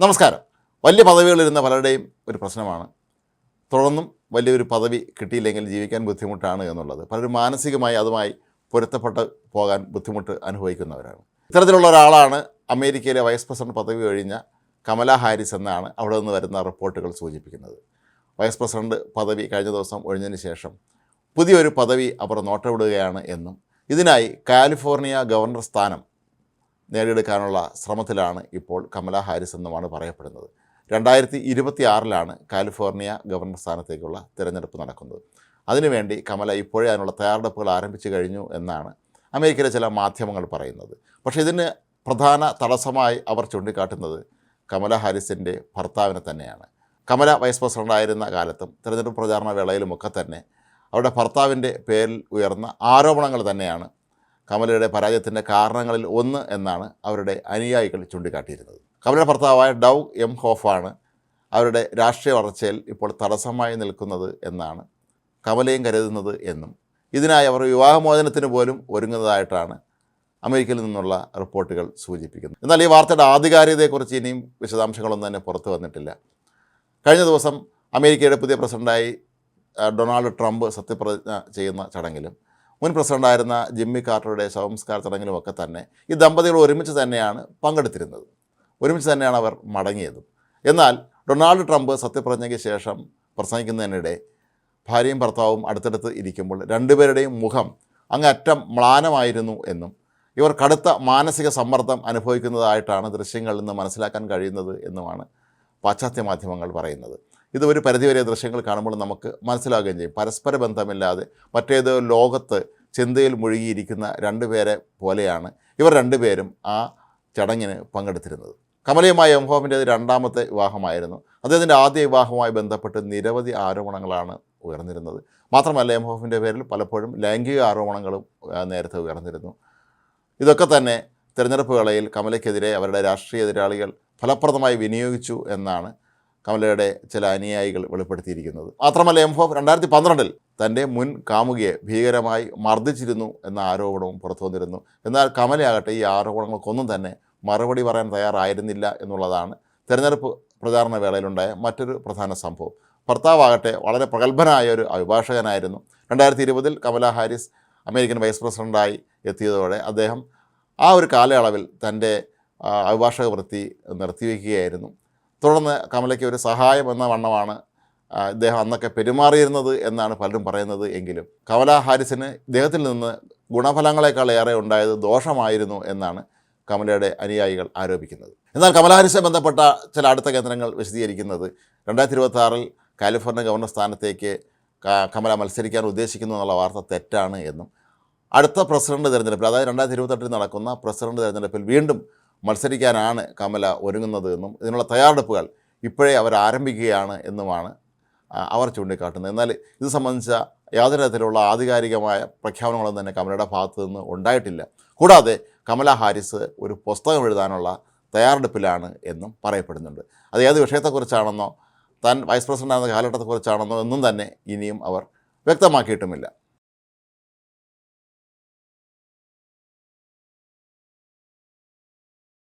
നമസ്കാരം. വലിയ പദവികളിരുന്ന പലരുടെയും ഒരു പ്രശ്നമാണ് തുടർന്നും വലിയൊരു പദവി കിട്ടിയില്ലെങ്കിൽ ജീവിക്കാൻ ബുദ്ധിമുട്ടാണ് എന്നുള്ളത്. പലരും മാനസികമായി അതുമായി പൊരുത്തപ്പെട്ട് പോകാൻ ബുദ്ധിമുട്ട് അനുഭവിക്കുന്നവരാണ്. ഇത്തരത്തിലുള്ള ഒരാളാണ് അമേരിക്കയിലെ വൈസ് പ്രസിഡന്റ് പദവി കഴിഞ്ഞ കമലാ ഹാരിസ് എന്നാണ് അവിടെ നിന്ന് വരുന്ന റിപ്പോർട്ടുകൾ സൂചിപ്പിക്കുന്നത്. വൈസ് പ്രസിഡന്റ് പദവി കഴിഞ്ഞ ദിവസം ഒഴിഞ്ഞതിന് ശേഷം പുതിയൊരു പദവി അവർ നോട്ടമിടുകയാണ് എന്നും ഇതിനായി കാലിഫോർണിയ ഗവർണർ സ്ഥാനം നേടിയെടുക്കാനുള്ള ശ്രമത്തിലാണ് ഇപ്പോൾ കമലാ ഹാരിസ് എന്നുമാണ് പറയപ്പെടുന്നത്. 2026 കാലിഫോർണിയ ഗവർണർ സ്ഥാനത്തേക്കുള്ള തിരഞ്ഞെടുപ്പ് നടക്കുന്നത്. അതിനുവേണ്ടി കമല ഇപ്പോഴേ അതിനുള്ള തയ്യാറെടുപ്പുകൾ ആരംഭിച്ചു കഴിഞ്ഞു എന്നാണ് അമേരിക്കയിലെ ചില മാധ്യമങ്ങൾ പറയുന്നത്. പക്ഷേ ഇതിന് പ്രധാന തടസ്സമായി അവർ ചൂണ്ടിക്കാട്ടുന്നത് കമലാ ഹാരിസിൻ്റെ ഭർത്താവിനെ തന്നെയാണ്. കമല വൈസ് പ്രസിഡൻ്റായിരുന്ന കാലത്തും തിരഞ്ഞെടുപ്പ് പ്രചാരണ വേളയിലുമൊക്കെ തന്നെ അവരുടെ ഭർത്താവിൻ്റെ പേരിൽ ഉയർന്ന ആരോപണങ്ങൾ തന്നെയാണ് കമലയുടെ പരാജയത്തിൻ്റെ കാരണങ്ങളിൽ ഒന്ന് എന്നാണ് അവരുടെ അനുയായികൾ ചൂണ്ടിക്കാട്ടിയിരുന്നത്. കമലയുടെ ഭർത്താവായ ഡൗഗ് എം ഹോഫാണ് അവരുടെ രാഷ്ട്രീയ വളർച്ചയിൽ ഇപ്പോൾ തടസ്സമായി നിൽക്കുന്നത് എന്നാണ് കമലയും കരുതുന്നത് എന്നും ഇതിനായി അവർ വിവാഹമോചനത്തിന് പോലും ഒരുങ്ങുന്നതായിട്ടാണ് അമേരിക്കയിൽ നിന്നുള്ള റിപ്പോർട്ടുകൾ സൂചിപ്പിക്കുന്നത്. എന്നാൽ ഈ വാർത്തയുടെ ആധികാരികതയെക്കുറിച്ച് ഇനിയും വിശദാംശങ്ങളൊന്നും തന്നെ പുറത്തു വന്നിട്ടില്ല. കഴിഞ്ഞ ദിവസം അമേരിക്കയുടെ പുതിയ പ്രസിഡൻ്റായി ഡൊണാൾഡ് ട്രംപ് സത്യപ്രതിജ്ഞ ചെയ്യുന്ന ചടങ്ങിലും മുൻ പ്രസിഡൻ്റായിരുന്ന ജിമ്മി കാർട്ടറുടെ ശവസംസ്കാര ചടങ്ങിലുമൊക്കെ തന്നെ ഈ ദമ്പതികൾ ഒരുമിച്ച് തന്നെയാണ് പങ്കെടുത്തിരുന്നത്. ഒരുമിച്ച് തന്നെയാണ് അവർ മടങ്ങിയതും. എന്നാൽ ഡൊണാൾഡ് ട്രംപ് സത്യപ്രതിജ്ഞയ്ക്ക് ശേഷം പ്രസംഗിക്കുന്നതിനിടെ ഭാര്യയും ഭർത്താവും അടുത്തടുത്ത് ഇരിക്കുമ്പോൾ രണ്ടുപേരുടെയും മുഖം അങ്ങേയറ്റം മ്ലാനമായിരുന്നു എന്നും ഇവർ കടുത്ത മാനസിക സമ്മർദ്ദം അനുഭവിക്കുന്നതായിട്ടാണ് ദൃശ്യങ്ങളിൽ നിന്ന് മനസ്സിലാക്കാൻ കഴിയുന്നത് എന്നുമാണ് പാശ്ചാത്യ മാധ്യമങ്ങൾ പറയുന്നത്. ഇത് ഒരു പരിധിവരെ ദൃശ്യങ്ങൾ കാണുമ്പോൾ നമുക്ക് മനസ്സിലാവുകയും ചെയ്യും. പരസ്പര ബന്ധമില്ലാതെ മറ്റേതോ ലോകത്ത് ചിന്തയിൽ മുഴുകിയിരിക്കുന്ന രണ്ടുപേരെ പോലെയാണ് ഇവർ രണ്ടുപേരും ആ ചടങ്ങിന് പങ്കെടുത്തിരുന്നത്. കമലയുമായി എം ഹോഫിൻ്റേത് രണ്ടാമത്തെ വിവാഹമായിരുന്നു. അദ്ദേഹത്തിൻ്റെ ആദ്യ വിവാഹവുമായി ബന്ധപ്പെട്ട് നിരവധി ആരോപണങ്ങളാണ് ഉയർന്നിരുന്നത്. മാത്രമല്ല എം ഹോഫിൻ്റെ പേരിൽ പലപ്പോഴും ലൈംഗിക ആരോപണങ്ങളും നേരത്തെ ഉയർന്നിരുന്നു. ഇതൊക്കെ തന്നെ തിരഞ്ഞെടുപ്പ് വേളയിൽ കമലയ്ക്കെതിരെ അവരുടെ രാഷ്ട്രീയ എതിരാളികൾ ഫലപ്രദമായി വിനിയോഗിച്ചു എന്നാണ് കമലയുടെ ചില അനുയായികൾ വെളിപ്പെടുത്തിയിരിക്കുന്നത്. മാത്രമല്ല എം ഹോഫ് 2012 തൻ്റെ മുൻ കാമുകിയെ ഭീകരമായി മർദ്ദിച്ചിരുന്നു എന്ന ആരോപണവും പുറത്തു വന്നിരുന്നു. എന്നാൽ കമലയാകട്ടെ ഈ ആരോപണങ്ങൾക്കൊന്നും തന്നെ മറുപടി പറയാൻ തയ്യാറായിരുന്നില്ല എന്നുള്ളതാണ് തിരഞ്ഞെടുപ്പ് പ്രചാരണ വേളയിലുണ്ടായ മറ്റൊരു പ്രധാന സംഭവം. ഭർത്താവാകട്ടെ വളരെ പ്രഗത്ഭനായ ഒരു അഭിഭാഷകനായിരുന്നു. 2020 കമലാ ഹാരിസ് അമേരിക്കൻ വൈസ് പ്രസിഡൻ്റായി എത്തിയതോടെ അദ്ദേഹം ആ ഒരു കാലയളവിൽ തൻ്റെ അഭിഭാഷക വൃത്തി നിർത്തിവെക്കുകയായിരുന്നു. തുടർന്ന് കമലയ്ക്ക് ഒരു സഹായം എന്ന വണ്ണമാണ് ഇദ്ദേഹം അന്നൊക്കെ പെരുമാറിയിരുന്നത് എന്നാണ് പലരും പറയുന്നത്. എങ്കിലും കമലാ ഹാരിസിന് ഇദ്ദേഹത്തിൽ നിന്ന് ഗുണഫലങ്ങളെക്കാളേറെ ഉണ്ടായത് ദോഷമായിരുന്നു എന്നാണ് കമലയുടെ അനുയായികൾ ആരോപിക്കുന്നത്. എന്നാൽ കമലാ ഹാരിസുമായി ബന്ധപ്പെട്ട ചില അടുത്ത കേന്ദ്രങ്ങൾ വിശദീകരിക്കുന്നത് 2026 കാലിഫോർണിയ ഗവർണർ സ്ഥാനത്തേക്ക് കമല മത്സരിക്കാൻ ഉദ്ദേശിക്കുന്നു എന്നുള്ള വാർത്ത തെറ്റാണ് എന്നും അടുത്ത പ്രസിഡന്റ് തിരഞ്ഞെടുപ്പിൽ, അതായത് 2028 നടക്കുന്ന പ്രസിഡന്റ് തിരഞ്ഞെടുപ്പിൽ വീണ്ടും മത്സരിക്കാനാണ് കമല ഒരുങ്ങുന്നത് എന്നും ഇതിനുള്ള തയ്യാറെടുപ്പുകൾ ഇപ്പോഴേ അവർ ആരംഭിക്കുകയാണ് എന്നുമാണ് അവർ ചൂണ്ടിക്കാട്ടുന്നത്. എന്നാൽ ഇത് സംബന്ധിച്ച യാതൊരു തരത്തിലുള്ള ആധികാരികമായ പ്രഖ്യാപനങ്ങളൊന്നും തന്നെ കമലയുടെ ഭാഗത്തു നിന്ന് ഉണ്ടായിട്ടില്ല. കൂടാതെ കമലാ ഹാരിസ് ഒരു പുസ്തകം എഴുതാനുള്ള തയ്യാറെടുപ്പിലാണ് എന്നും പറയപ്പെടുന്നുണ്ട്. അത് ഏത് വിഷയത്തെക്കുറിച്ചാണെന്നോ താൻ വൈസ് പ്രസിഡൻ്റാകുന്ന കാലഘട്ടത്തെക്കുറിച്ചാണെന്നോ ഒന്നും തന്നെ ഇനിയും അവർ വ്യക്തമാക്കിയിട്ടുമില്ല.